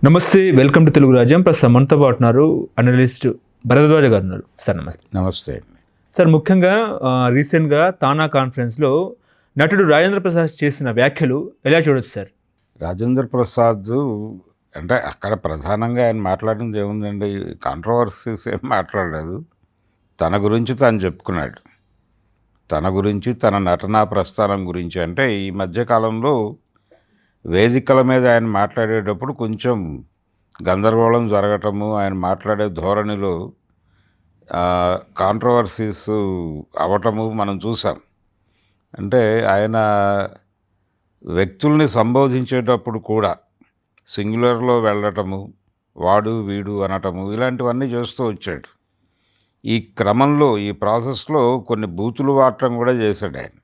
నమస్తే, welcome to Telugu రాజ్యం. ప్రస్తుతం మనతో పాటు ఉన్నారు అనలిస్ట్ భరద్వాజ గారు ఉన్నారు. సార్ నమస్తే. నమస్తే అండి. సార్, ముఖ్యంగా రీసెంట్గా తానా కాన్ఫరెన్స్లో నటుడు రాజేంద్ర ప్రసాద్ చేసిన వ్యాఖ్యలు ఎలా చూడొచ్చు సార్? రాజేంద్ర ప్రసాద్ అంటే అక్కడ ప్రధానంగా ఆయన మాట్లాడింది ఏముందండి, కాంట్రవర్సీస్ ఏం మాట్లాడలేదు. తన గురించి తను చెప్పుకున్నాడు. తన గురించి, తన నటనా ప్రస్థానం గురించి. అంటే ఈ మధ్యకాలంలో వేదికల మీద ఆయన మాట్లాడేటప్పుడు కొంచెం గందరగోళం జరగటము, ఆయన మాట్లాడే ధోరణిలో కాంట్రవర్సీస్ అవ్వటము మనం చూసాం. అంటే ఆయన వ్యక్తుల్ని సంబోధించేటప్పుడు కూడా సింగులర్లో వెళ్ళటము, వాడు వీడు అనటము, ఇలాంటివన్నీ చేస్తూ వచ్చాడు. ఈ క్రమంలో, ఈ ప్రాసెస్లో కొన్ని బూతులు వాడటం కూడా చేశాడు ఆయన.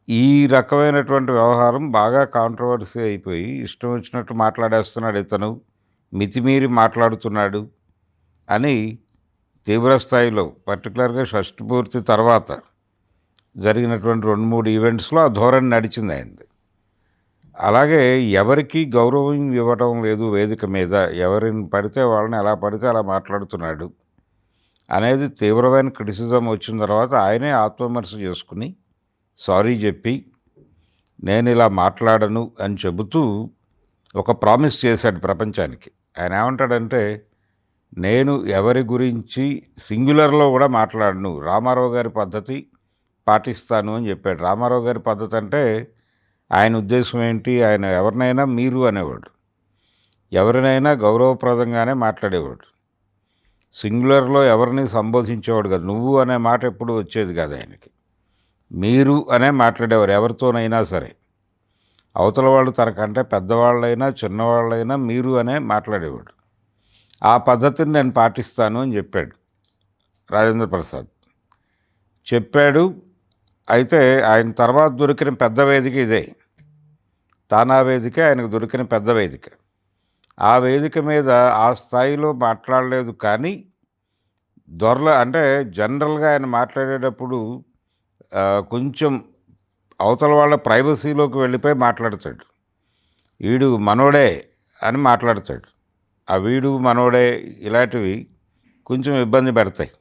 ఈ రకమైనటువంటి వ్యవహారం బాగా కాంట్రవర్సీ అయిపోయి ఇష్టం వచ్చినట్టు మాట్లాడేస్తున్నాడు, ఇతను మితిమీరి మాట్లాడుతున్నాడు అని తీవ్రస్థాయిలో, పర్టికులర్గా షష్ఠి పూర్తి తర్వాత జరిగినటువంటి 2-3 ఈవెంట్స్లో ఆ ధోరణి నడిచింది ఆయనది. అలాగే ఎవరికి గౌరవం ఇవ్వటం లేదు వేదిక మీద, ఎవరిని పడితే వాళ్ళని ఎలా పడితే అలా మాట్లాడుతున్నాడు అనేది తీవ్రమైన క్రిటిసిజం వచ్చిన తర్వాత ఆయనే ఆత్మవిమర్శ చేసుకుని సారీ చెప్పి నేను ఇలా మాట్లాడను అని చెబుతూ ఒక ప్రామిస్ చేశాడు ప్రపంచానికి. ఆయన ఏమంటాడంటే, నేను ఎవరి గురించి సింగులర్లో కూడా మాట్లాడను, రామారావు గారి పద్ధతి పాటిస్తాను అని చెప్పాడు. రామారావు గారి పద్ధతి అంటే ఆయన ఉద్దేశం ఏంటి, ఆయన ఎవరినైనా మీరు అనేవాడు, ఎవరినైనా గౌరవప్రదంగానే మాట్లాడేవాడు. సింగులర్లో ఎవరిని సంబోధించేవాడు కాదు, నువ్వు అనే మాట ఎప్పుడు వచ్చేది కాదు ఆయనకి. మీరు అనే మాట్లాడేవారు ఎవరితోనైనా సరే. అవతల వాళ్ళు తనకంటే పెద్దవాళ్ళైనా చిన్నవాళ్ళైనా మీరు అనే మాట్లాడేవాడు. ఆ పద్ధతిని నేను పాటిస్తాను అని చెప్పాడు రాజేంద్ర ప్రసాద్. చెప్పాడు. అయితే ఆయన తర్వాత దొరికిన పెద్ద వేదిక ఇదే, తానా వేదిక ఆయనకు దొరికిన పెద్ద వేదిక. ఆ వేదిక మీద ఆ స్థాయిలో మాట్లాడలేదు. కానీ అంటే జనరల్గా ఆయన మాట్లాడేటప్పుడు కొంచెం అవతల వాళ్ళ ప్రైవసీలోకి వెళ్ళిపోయి మాట్లాడతాడు. వీడు మనోడే అని మాట్లాడతాడు. ఆ వీడు మనోడే ఇలాంటివి కొంచెం ఇబ్బంది పెడతాయి.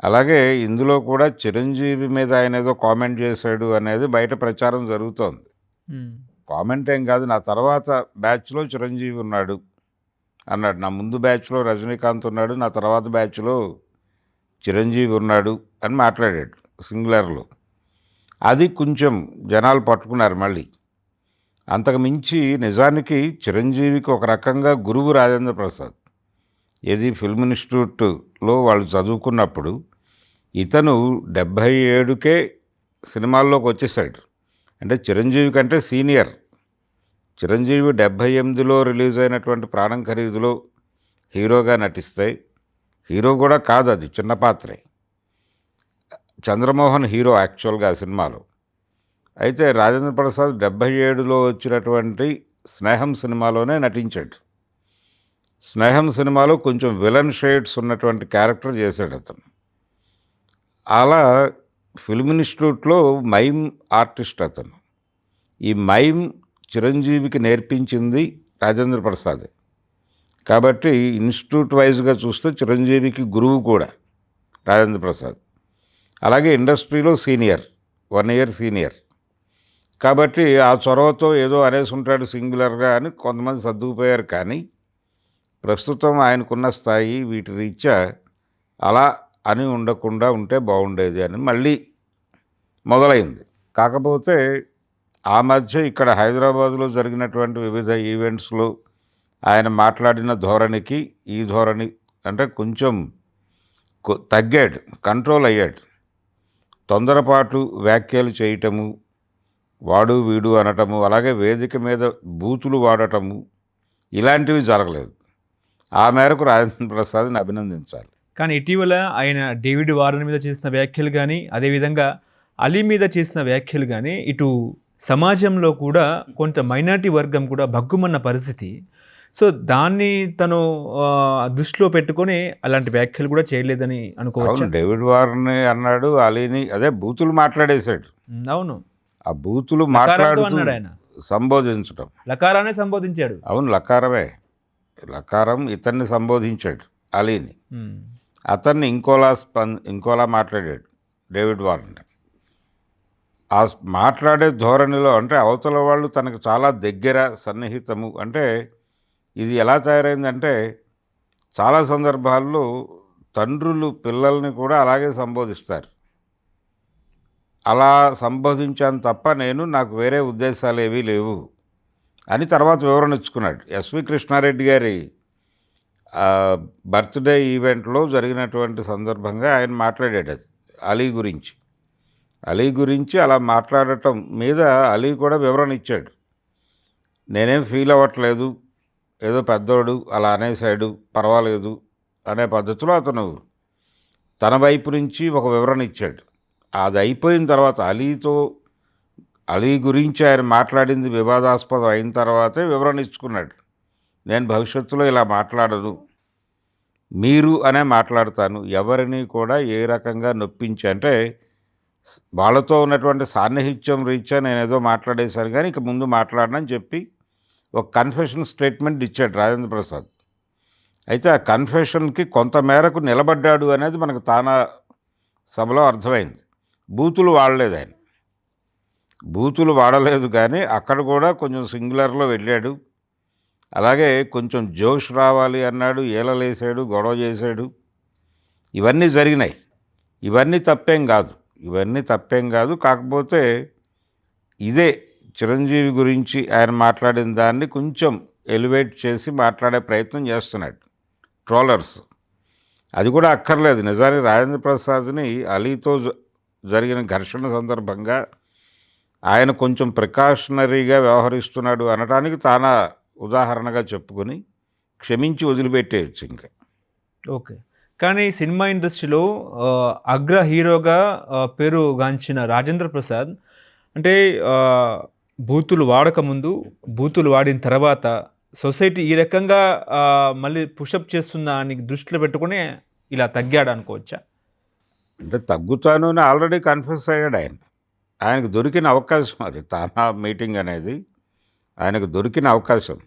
అలాగే ఇందులో కూడా చిరంజీవి మీద ఆయన ఏదో కామెంట్ చేశాడు అనేది బయట ప్రచారం జరుగుతోంది. కామెంట్ ఏం కాదు, నా తర్వాత బ్యాచ్లో చిరంజీవి ఉన్నాడు అన్నాడు. నా ముందు బ్యాచ్లో రజనీకాంత్ ఉన్నాడు, నా తర్వాత బ్యాచ్లో చిరంజీవి ఉన్నాడు అని మాట్లాడాడు సింగులర్లో. అది కొంచెం జనాలు పట్టుకున్నారు మళ్ళీ. అంతకు మించి నిజానికి చిరంజీవికి ఒక రకంగా గురువు రాజేంద్ర ప్రసాద్. ఏది ఫిల్మ్ ఇన్స్టిట్యూట్లో వాళ్ళు చదువుకున్నప్పుడు ఇతను 77కే సినిమాల్లోకి వచ్చేసాడు. అంటే చిరంజీవి కంటే సీనియర్. చిరంజీవి 78లో రిలీజ్ అయినటువంటి ప్రాణం ఖరీదులో హీరోగా నటిస్తే, హీరో కూడా కాదు, అది చిన్న పాత్రే. చంద్రమోహన్ హీరో యాక్చువల్గా ఆ సినిమాలో. అయితే రాజేంద్ర ప్రసాద్ 77లో వచ్చినటువంటి స్నేహం సినిమాలోనే నటించాడు. స్నేహం సినిమాలో కొంచెం విలన్ షేడ్స్ ఉన్నటువంటి క్యారెక్టర్ చేశాడు అతను. అలా ఫిల్మ్ ఇన్స్టిట్యూట్లో మైమ్ ఆర్టిస్ట్ అతను. ఈ మైమ్ చిరంజీవికి నేర్పించింది రాజేంద్ర ప్రసాదే. కాబట్టి ఇన్స్టిట్యూట్ వైజ్గా చూస్తే చిరంజీవికి గురువు కూడా రాజేంద్ర ప్రసాద్. అలాగే ఇండస్ట్రీలో సీనియర్, 1 ఇయర్ సీనియర్. కాబట్టి ఆ చొరవతో ఏదో అనేసి ఉంటాడు సింగులర్గా అని కొంతమంది సర్దుకుపోయారు. కానీ ప్రస్తుతం ఆయనకున్న స్థాయి వీటి రీత్యా అలా అని ఉండకుండా ఉంటే బాగుండేది అని మళ్ళీ మొదలైంది. కాకపోతే ఆ మధ్య ఇక్కడ హైదరాబాదులో జరిగినటువంటి వివిధ ఈవెంట్స్లో ఆయన మాట్లాడిన ధోరణికి ఈ ధోరణి అంటే కొంచెం తగ్గాడు, కంట్రోల్ అయ్యాడు. తొందరపాటు వ్యాఖ్యలు చేయటము, వాడు వీడు అనటము, అలాగే వేదిక మీద బూతులు వాడటము, ఇలాంటివి జరగలేదు. ఆ మేరకు రాజేంద్ర ప్రసాద్ని అభినందించాలి. కానీ ఇటీవల ఆయన డేవిడ్ వారన్ మీద చేసిన వ్యాఖ్యలు కానీ, అదేవిధంగా అలీ మీద చేసిన వ్యాఖ్యలు కానీ, ఇటు సమాజంలో కూడా కొంత మైనారిటీ వర్గం కూడా భగ్గుమన్న పరిస్థితి. సో దాన్ని తను దృష్టిలో పెట్టుకొని అలాంటి వ్యాఖ్యలు కూడా చేయలేదని అనుకోవచ్చు. డేవిడ్ వార్ని అన్నాడు, అలీని అదే బూతులు మాట్లాడేశాడు. అవును, ఆ బూతులు మాట్లాడుతూ అన్నాడు ఆయన. సంబోధించడం. లకారాన్ని సంబోధించాడు. అవును, లకారమే. లకారం ఇతన్ని సంబోధించాడు, అలీని. ఉమ్. అతన్ని ఇంకోలా మాట్లాడాడు డేవిడ్ వార్నర్. ఆ మాట్లాడే ధోరణిలో అంటే అవతల వాళ్ళు తనకు చాలా దగ్గర, సన్నిహితము. అంటే ఇది ఎలా తయారైందంటే చాలా సందర్భాల్లో తండ్రులు పిల్లల్ని కూడా అలాగే సంబోధిస్తారు. అలా సంబోధించాను తప్ప నాకు వేరే ఉద్దేశాలు ఏవీ లేవు అని తర్వాత వివరణ ఇచ్చుకున్నాడు. ఎస్వి కృష్ణారెడ్డి గారి బర్త్డే ఈవెంట్లో జరిగినటువంటి సందర్భంగా ఆయన మాట్లాడాడు అది అలీ గురించి అలా మాట్లాడటం మీద అలీ కూడా వివరణ ఇచ్చాడు. నేనేం ఫీల్ అవ్వట్లేదు, ఏదో పెద్దోడు అలా అనేసాడు, పర్వాలేదు అనే పద్ధతిలో అతను తన వైపు నుంచి ఒక వివరణ ఇచ్చాడు. అది అయిపోయిన తర్వాత అలీ గురించి ఆయన మాట్లాడింది వివాదాస్పదం అయిన తర్వాతే వివరణ ఇచ్చుకున్నాడు. నేను భవిష్యత్తులో ఇలా మాట్లాడను, మీరు అనే మాట్లాడతాను, ఎవరిని కూడా ఏ రకంగా నొప్పించి అంటే వాళ్ళతో ఉన్నటువంటి సాన్నిహిత్యం రీత్యా నేను ఏదో మాట్లాడేశాను కానీ ఇక ముందు మాట్లాడనని చెప్పి ఒక కన్ఫెషన్ స్టేట్మెంట్ ఇచ్చాడు రాజేంద్ర ప్రసాద్. అయితే ఆ కన్ఫెషన్కి కొంతమేరకు నిలబడ్డాడు అనేది మనకు తానా సభలో అర్థమైంది. బూతులు వాడలేదు ఆయన, బూతులు వాడలేదు కానీ అక్కడ కూడా కొంచెం సింగులర్లో వెళ్ళాడు. అలాగే కొంచెం జోష్ రావాలి అన్నాడు, ఏలలేసాడు, గొడవ చేశాడు. ఇవన్నీ జరిగినాయి. ఇవన్నీ తప్పేం కాదు. కాకపోతే ఇదే చిరంజీవి గురించి ఆయన మాట్లాడిన దాన్ని కొంచెం ఎలివేట్ చేసి మాట్లాడే ప్రయత్నం చేస్తున్నాడు ట్రోలర్స్. అది కూడా అక్కర్లేదు. నిజానికి రాజేంద్ర ప్రసాద్ని అలీతో జరిగిన ఘర్షణ సందర్భంగా ఆయన కొంచెం ప్రికాషనరీగా వ్యవహరిస్తున్నాడు అనడానికి తానా ఉదాహరణగా చెప్పుకొని క్షమించి వదిలిపెట్టేయచ్చు ఇంకా. ఓకే. కానీ సినిమా ఇండస్ట్రీలో అగ్ర హీరోగా పేరుగాంచిన రాజేంద్ర ప్రసాద్ అంటే బూతులు వాడకముందు, బూతులు వాడిన తర్వాత సొసైటీ ఈ రకంగా మళ్ళీ పుషప్ చేస్తుందా అని దృష్టిలో పెట్టుకుని ఇలా తగ్గాడు అనుకోవచ్చా? అంటే తగ్గుతాను అని ఆల్రెడీ కన్ఫ్యూస్ అయ్యాడు ఆయన. ఆయనకు దొరికిన అవకాశం అది, తానా మీటింగ్ అనేది ఆయనకు దొరికిన అవకాశం.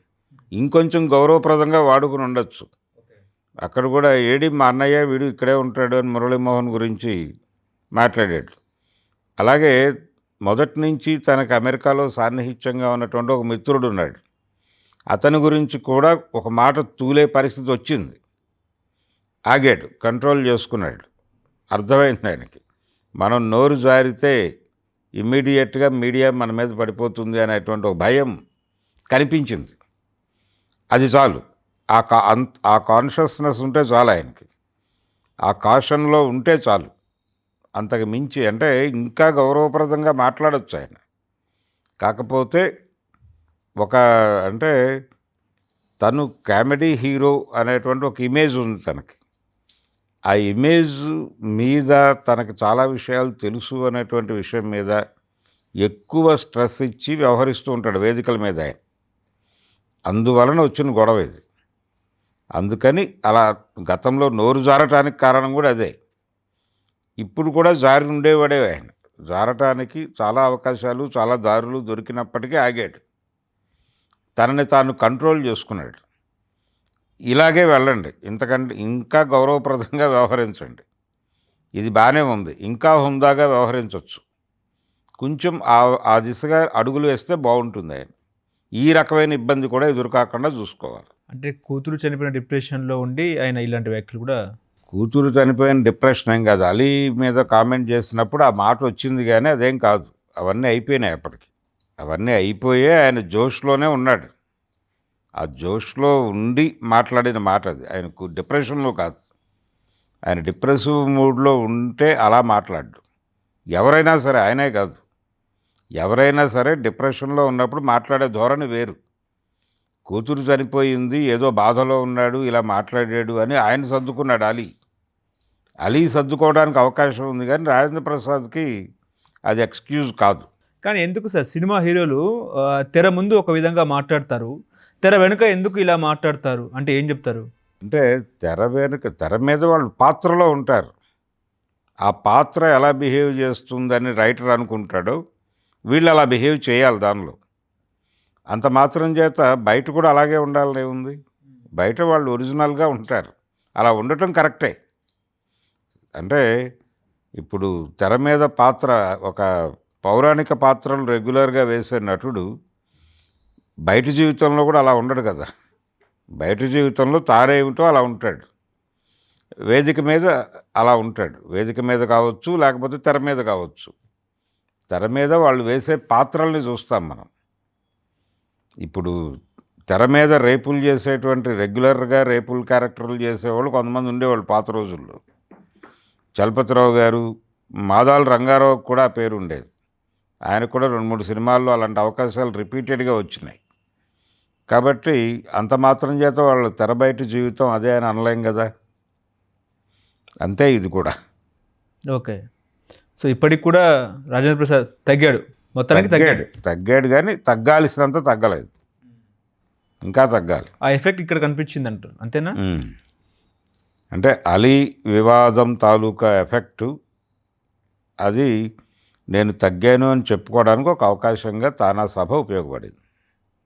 ఇంకొంచెం గౌరవప్రదంగా వాడుకుని ఉండొచ్చు. అక్కడ కూడా ఏడి మా అన్నయ్య వీడు ఇక్కడే ఉంటాడు అని మురళీమోహన్ గురించి మాట్లాడాడు. అలాగే మొదటి నుంచి తనకు అమెరికాలో సాన్నిహిత్యంగా ఉన్నటువంటి ఒక మిత్రుడు ఉన్నాడు, అతని గురించి కూడా ఒక మాట తూలే పరిస్థితి వచ్చింది. ఆగాడు, కంట్రోల్ చేసుకున్నాడు. అర్థమైంది ఆయనకి మనం నోరు జారితే ఇమ్మీడియట్గా మీడియా మన మీద పడిపోతుంది అనేటువంటి ఒక భయం కనిపించింది. అది చాలు. ఆ కాన్షియస్నెస్ ఉంటే చాలు ఆయనకి, ఆ కాషన్లో ఉంటే చాలు. అంతకు మించి అంటే ఇంకా గౌరవప్రదంగా మాట్లాడచ్చు ఆయన. కాకపోతే అంటే తను కామెడీ హీరో అనేటువంటి ఒక ఇమేజ్ ఉంది తనకి. ఆ ఇమేజ్ మీద తనకు చాలా విషయాలు తెలుసు అనేటువంటి విషయం మీద ఎక్కువ స్ట్రెస్ ఇచ్చి వ్యవహరిస్తూ ఉంటాడు వేదికల మీద ఆయన. అందువలన వచ్చిన గొడవ ఇది. అందుకని అలా గతంలో నోరు జారటానికి కారణం కూడా అదే. ఇప్పుడు కూడా జారి ఉండేవాడే ఆయన. జారటానికి చాలా అవకాశాలు, చాలా దారులు దొరికినప్పటికీ ఆగాడు. తనని తాను కంట్రోల్ చేసుకున్నాడు. ఇలాగే వెళ్ళండి, ఇంతకంటే ఇంకా గౌరవప్రదంగా వ్యవహరించండి, ఇది బాగానే ఉంది, ఇంకా హుందాగా వ్యవహరించవచ్చు, కొంచెం ఆ దిశగా అడుగులు వేస్తే బాగుంటుంది. ఆయన ఈ రకమైన ఇబ్బంది కూడా ఎదురుకాకుండా చూసుకోవాలి. అంటే కూతురు చనిపోయిన డిప్రెషన్లో ఉండి ఆయన ఇలాంటి వ్యాఖ్యలు కూడా. కూతురు చనిపోయిన డిప్రెషన్ ఏం కాదు. అలీ మీద కామెంట్ చేసినప్పుడు ఆ మాట వచ్చింది కానీ అదేం కాదు. అవన్నీ అయిపోయినాయి. అప్పటికి అవన్నీ అయిపోయే ఆయన జోష్లోనే ఉన్నాడు. ఆ జోష్లో ఉండి మాట్లాడిన మాట అది. ఆయనకు డిప్రెషన్లో కాదు. ఆయన డిప్రెసివ్ మూడ్లో ఉంటే అలా మాట్లాడు. ఎవరైనా సరే, ఆయనే కాదు, ఎవరైనా సరే డిప్రెషన్లో ఉన్నప్పుడు మాట్లాడే ధోరణి వేరు. కూతురు చనిపోయింది, ఏదో బాధలో ఉన్నాడు, ఇలా మాట్లాడాడు అని ఆయన సర్దుకున్నాడు. అలీ సర్దుకోవడానికి అవకాశం ఉంది కానీ రాజేంద్ర ప్రసాద్కి అది ఎక్స్క్యూజ్ కాదు. కానీ ఎందుకు సార్ సినిమా హీరోలు తెర ముందు ఒక విధంగా మాట్లాడతారు, తెర వెనుక ఎందుకు ఇలా మాట్లాడతారు అంటే ఏం చెప్తారు? అంటే తెర మీద వాళ్ళు పాత్రలో ఉంటారు. ఆ పాత్ర ఎలా బిహేవ్ చేస్తుందని రైటర్ అనుకుంటాడో వీళ్ళు అలా బిహేవ్ చేయాలి దానిలో. అంత మాత్రం చేత బయట కూడా అలాగే ఉండాలని ఏముంది? బయట వాళ్ళు ఒరిజినల్గా ఉంటారు, అలా ఉండటం కరెక్టే. అంటే ఇప్పుడు తెర మీద పాత్ర, ఒక పౌరాణిక పాత్రలు రెగ్యులర్గా వేసే నటుడు బయట జీవితంలో కూడా అలా ఉండడు కదా. బయట జీవితంలో తారేమిటో అలా ఉంటాడు, వేదిక మీద అలా ఉంటాడు. వేదిక మీద కావచ్చు, లేకపోతే తెర మీద కావచ్చు. తెర మీద వాళ్ళు వేసే పాత్రల్ని చూస్తాం మనం. ఇప్పుడు తెర మీద రేపులు చేసేటువంటి రెగ్యులర్గా రేపుల్ క్యారెక్టర్లు చేసేవాళ్ళు కొంతమంది ఉండేవాళ్ళు పాత రోజుల్లో. చలపతిరావు గారు, మాదాల రంగారావుకి కూడా ఆ పేరు ఉండేది. ఆయనకు కూడా 2-3 సినిమాల్లో అలాంటి అవకాశాలు రిపీటెడ్గా వచ్చినాయి. కాబట్టి అంత మాత్రం చేత వాళ్ళ తెర బయట జీవితం అదే అని అనలేం కదా. అంతే ఇది కూడా. ఓకే. సో ఇప్పటికి కూడా రాజేంద్ర ప్రసాద్ తగ్గాడు, మొత్తానికి తగ్గాడు కానీ తగ్గాల్సినంత తగ్గలేదు, ఇంకా తగ్గాలి. ఆ ఎఫెక్ట్ ఇక్కడ కనిపించింది అంటారు, అంతేనా? అంటే అలీ వివాదం తాలూకా ఎఫెక్టు అది నేను తగ్గాను అని చెప్పుకోవడానికి ఒక అవకాశంగా తానా సభ ఉపయోగపడింది.